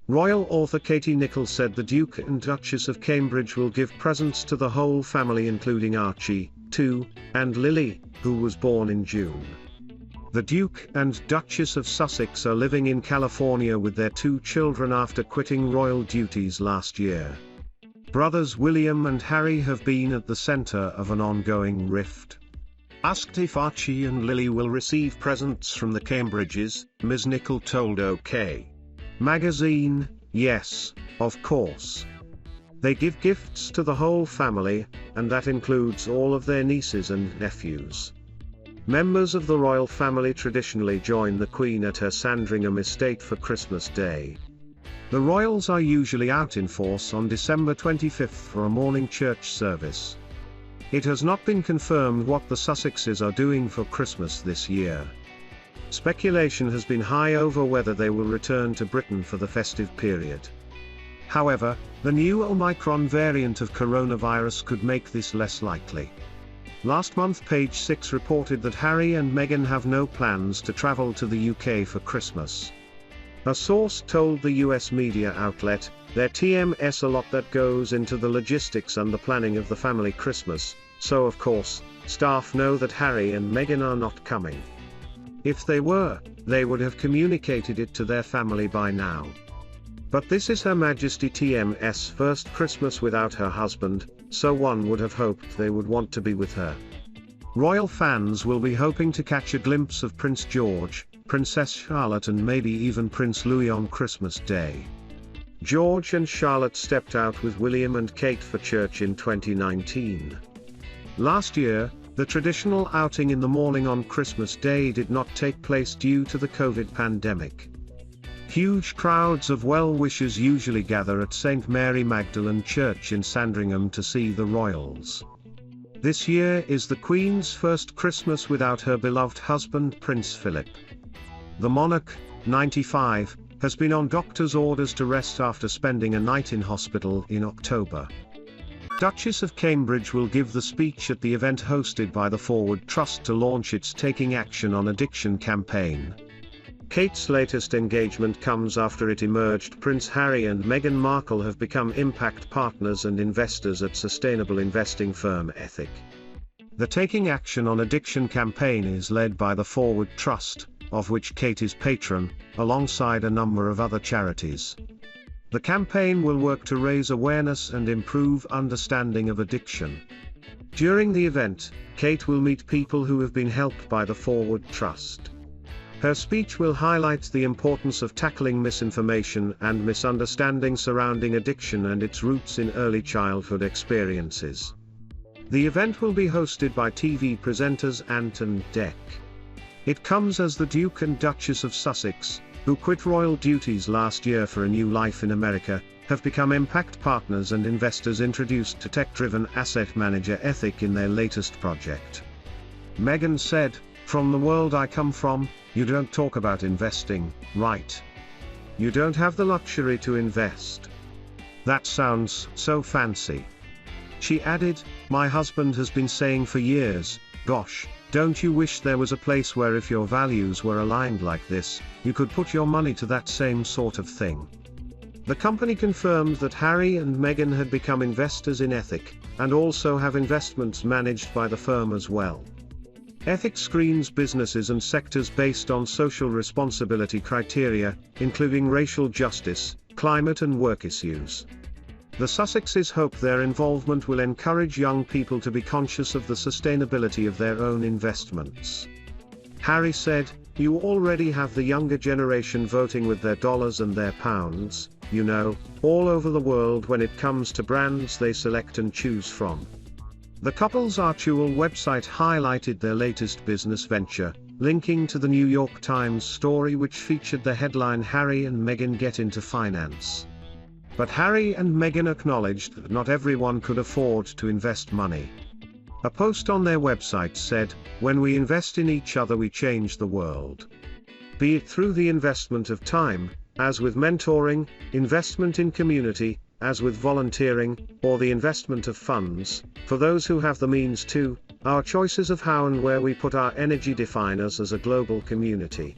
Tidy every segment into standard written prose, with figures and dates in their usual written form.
Royal author Katie Nicholl said the Duke and Duchess of Cambridge will give presents to the whole family, including Archie, too, and Lili, who was born in June. The Duke and Duchess of Sussex are living in California with their 2 children after quitting royal duties last year. Brothers William and Harry have been at the center of an ongoing rift. Asked if Archie and Lili will receive presents from the Cambridges, Ms. Nicholl told OK! Magazine, "Yes, of course. They give gifts to the whole family, and that includes all of their nieces and nephews. Members of the royal family traditionally join the Queen at her Sandringham estate for Christmas Day. The royals are usually out in force on December 25th for a morning church service. It has not been confirmed what the Sussexes are doing for Christmas this year. Speculation has been high over whether they will return to Britain for the festive period. However, the new Omicron variant of coronavirus could make this less likely. Last month Page 6 reported that Harry and Meghan have no plans to travel to the UK for Christmas. A source told the US media outlet, "There TMS a lot that goes into the logistics and the planning of the family Christmas, so of course, staff know that Harry and Meghan are not coming. If they were, they would have communicated it to their family by now. But this is Her Majesty TM's first Christmas without her husband, so one would have hoped they would want to be with her." Royal fans will be hoping to catch a glimpse of Prince George, Princess Charlotte and maybe even Prince Louis on Christmas Day. George and Charlotte stepped out with William and Kate for church in 2019. Last year, the traditional outing in the morning on Christmas Day did not take place due to the COVID pandemic. Huge crowds of well-wishers usually gather at St Mary Magdalene Church in Sandringham to see the royals. This year is the Queen's first Christmas without her beloved husband Prince Philip. The monarch, 95, has been on doctor's orders to rest after spending a night in hospital in October. Duchess of Cambridge will give the speech at the event hosted by the Forward Trust to launch its Taking Action on Addiction campaign. Kate's latest engagement comes after it emerged Prince Harry and Meghan Markle have become impact partners and investors at sustainable investing firm Ethic. The Taking Action on Addiction campaign is led by the Forward Trust, of which Kate is patron, alongside a number of other charities. The campaign will work to raise awareness and improve understanding of addiction. During the event, Kate will meet people who have been helped by the Forward Trust. Her speech will highlight the importance of tackling misinformation and misunderstanding surrounding addiction and its roots in early childhood experiences. The event will be hosted by TV presenters Ant and Dec. It comes as the Duke and Duchess of Sussex, who quit royal duties last year for a new life in America, have become impact partners and investors introduced to tech-driven asset manager Ethic in their latest project. Meghan said, "From the world I come from, you don't talk about investing, right? You don't have the luxury to invest. That sounds so fancy." She added, "My husband has been saying for years, gosh, don't you wish there was a place where if your values were aligned like this, you could put your money to that same sort of thing." The company confirmed that Harry and Meghan had become investors in Ethic, and also have investments managed by the firm as well. Ethic screens businesses and sectors based on social responsibility criteria, including racial justice, climate and work issues. The Sussexes hope their involvement will encourage young people to be conscious of the sustainability of their own investments. Harry said, "You already have the younger generation voting with their dollars and their pounds, you know, all over the world when it comes to brands they select and choose from." The couple's actual website highlighted their latest business venture, linking to the New York Times story which featured the headline "Harry and Meghan Get Into Finance." But Harry and Meghan acknowledged that not everyone could afford to invest money. A post on their website said, "When we invest in each other we change the world. Be it through the investment of time, as with mentoring, investment in community, as with volunteering, or the investment of funds, for those who have the means to, our choices of how and where we put our energy define us as a global community."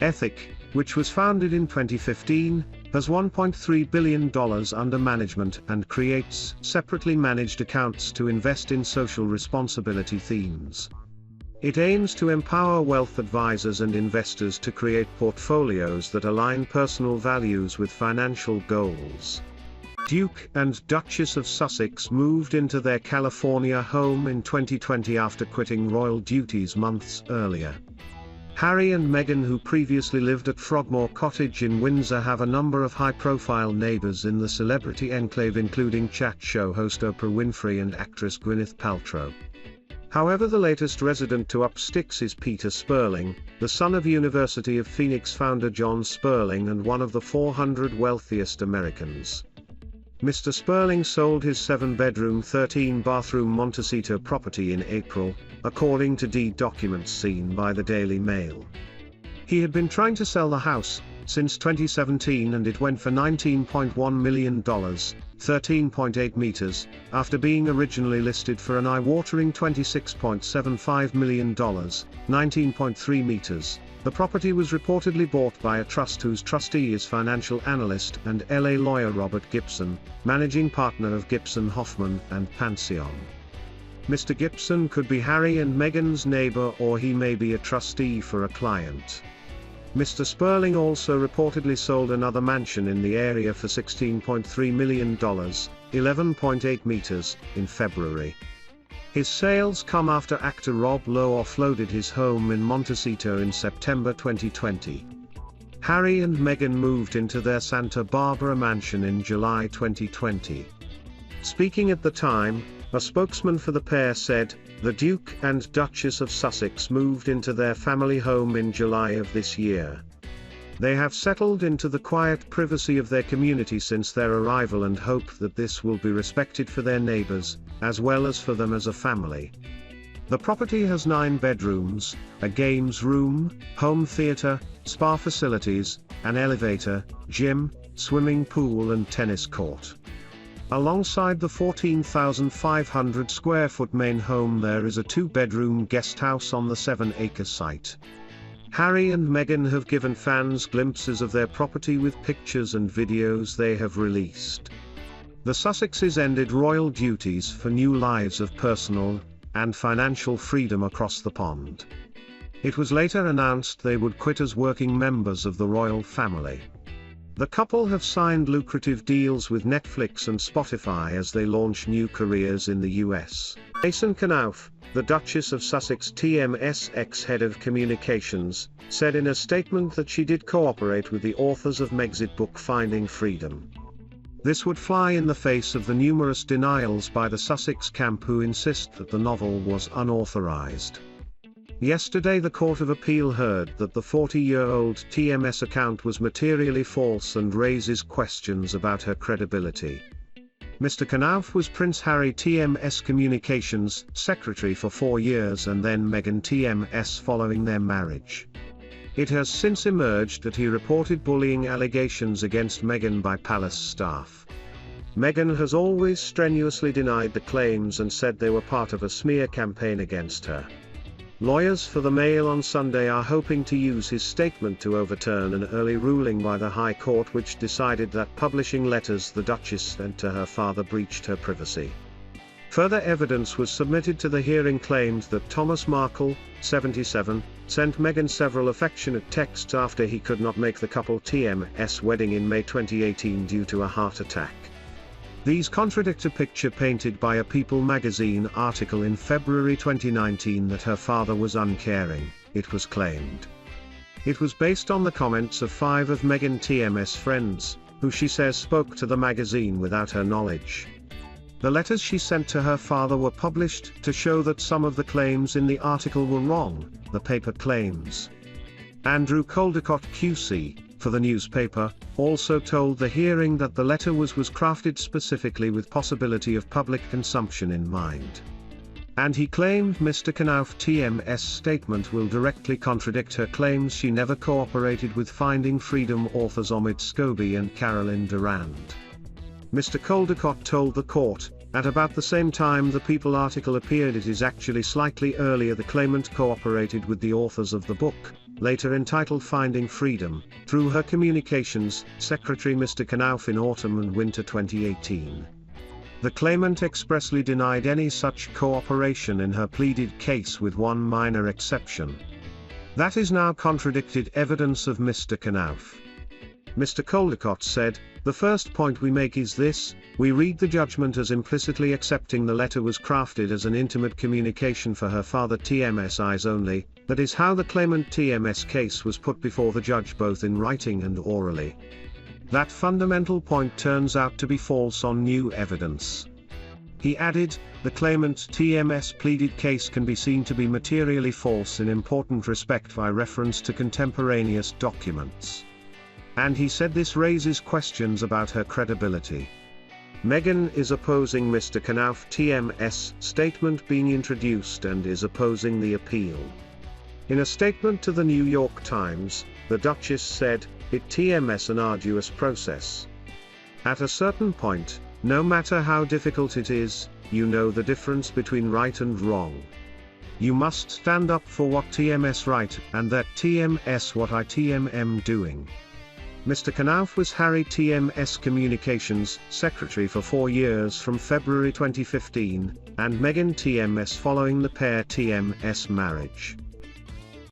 Ethic, which was founded in 2015, has $1.3 billion under management and creates separately managed accounts to invest in social responsibility themes. It aims to empower wealth advisors and investors to create portfolios that align personal values with financial goals. Duke and Duchess of Sussex moved into their California home in 2020 after quitting royal duties months earlier. Harry and Meghan, who previously lived at Frogmore Cottage in Windsor, have a number of high-profile neighbors in the celebrity enclave, including chat show host Oprah Winfrey and actress Gwyneth Paltrow. However, the latest resident to up sticks is Peter Sperling, the son of University of Phoenix founder John Sperling and one of the 400 wealthiest Americans. Mr. Sperling sold his 7-bedroom 13-bathroom Montecito property in April, according to deed documents seen by the Daily Mail. He had been trying to sell the house since 2017 and it went for $19.1 million, 13.8 meters, after being originally listed for an eye-watering $26.75 million, 19.3 meters. The property was reportedly bought by a trust whose trustee is financial analyst and LA lawyer Robert Gibson, managing partner of Gibson Hoffman and Pansion. Mr. Gibson could be Harry and Meghan's neighbor, or he may be a trustee for a client. Mr. Sperling also reportedly sold another mansion in the area for $16.3 million, 11.8 meters, in February. His sales come after actor Rob Lowe offloaded his home in Montecito in September 2020. Harry and Meghan moved into their Santa Barbara mansion in July 2020. Speaking at the time, a spokesman for the pair said, "The Duke and Duchess of Sussex moved into their family home in July of this year. They have settled into the quiet privacy of their community since their arrival and hope that this will be respected for their neighbors, as well as for them as a family." The property has 9 bedrooms, a games room, home theater, spa facilities, an elevator, gym, swimming pool and tennis court. Alongside the 14,500 square foot main home, there is a 2-bedroom guest house on the 7-acre site. Harry and Meghan have given fans glimpses of their property with pictures and videos they have released. The Sussexes ended royal duties for new lives of personal and financial freedom across the pond. It was later announced they would quit as working members of the royal family. The couple have signed lucrative deals with Netflix and Spotify as they launch new careers in the US. Jason Knauf, the Duchess of Sussex TMS ex-head of communications, said in a statement that she did cooperate with the authors of megxit book Finding Freedom. This would fly in the face of the numerous denials by the Sussex camp, who insist that the novel was unauthorized. Yesterday, the Court of Appeal heard that the 40-year-old TMS account was materially false and raises questions about her credibility. Mr. Knauf was Prince Harry TMS Communications Secretary for 4 years and then Meghan TMS following their marriage. It has since emerged that he reported bullying allegations against Meghan by palace staff. Meghan has always strenuously denied the claims and said they were part of a smear campaign against her. Lawyers for the Mail on Sunday are hoping to use his statement to overturn an early ruling by the High Court which decided that publishing letters the Duchess sent to her father breached her privacy. Further evidence was submitted to the hearing claimed that Thomas Markle, 77, sent Meghan several affectionate texts after he could not make the couple TMS wedding in May 2018 due to a heart attack. These contradict a picture painted by a People magazine article in February 2019 that her father was uncaring, it was claimed. It was based on the comments of 5 of Meghan TMS friends, who she says spoke to the magazine without her knowledge. The letters she sent to her father were published to show that some of the claims in the article were wrong, the paper claims. Andrew Caldecott QC, for the newspaper, also told the hearing that the letter was crafted specifically with possibility of public consumption in mind. And he claimed Mr. Knauf TMS statement will directly contradict her claims she never cooperated with Finding Freedom authors Omid Scobie and Carolyn Durand. Mr. Caldecott told the court, at about the same time the People article appeared, it is actually slightly earlier the claimant cooperated with the authors of the book, later entitled Finding Freedom, through her communications secretary Mr. Knauf in autumn and winter 2018. The claimant expressly denied any such cooperation in her pleaded case with one minor exception. That is now contradicted evidence of Mr. Knauf. Mr. Caldecott said, "The first point we make is this: we read the judgment as implicitly accepting the letter was crafted as an intimate communication for her father TM's eyes only. That is how the claimant TM's case was put before the judge both in writing and orally. That fundamental point turns out to be false on new evidence." He added, "The claimant TM's pleaded case can be seen to be materially false in important respect by reference to contemporaneous documents." And he said this raises questions about her credibility. Meghan is opposing Mr. Knauf TM's statement being introduced and is opposing the appeal. In a statement to the New York Times, the Duchess said, "It TM's an arduous process. At a certain point, no matter how difficult it is, you know the difference between right and wrong. You must stand up for what TM's right and that TM's what I TM doing." Mr. Knauf was Harry TM's communications secretary for 4 years from February 2015, and Meghan TM's following the pair TM's marriage.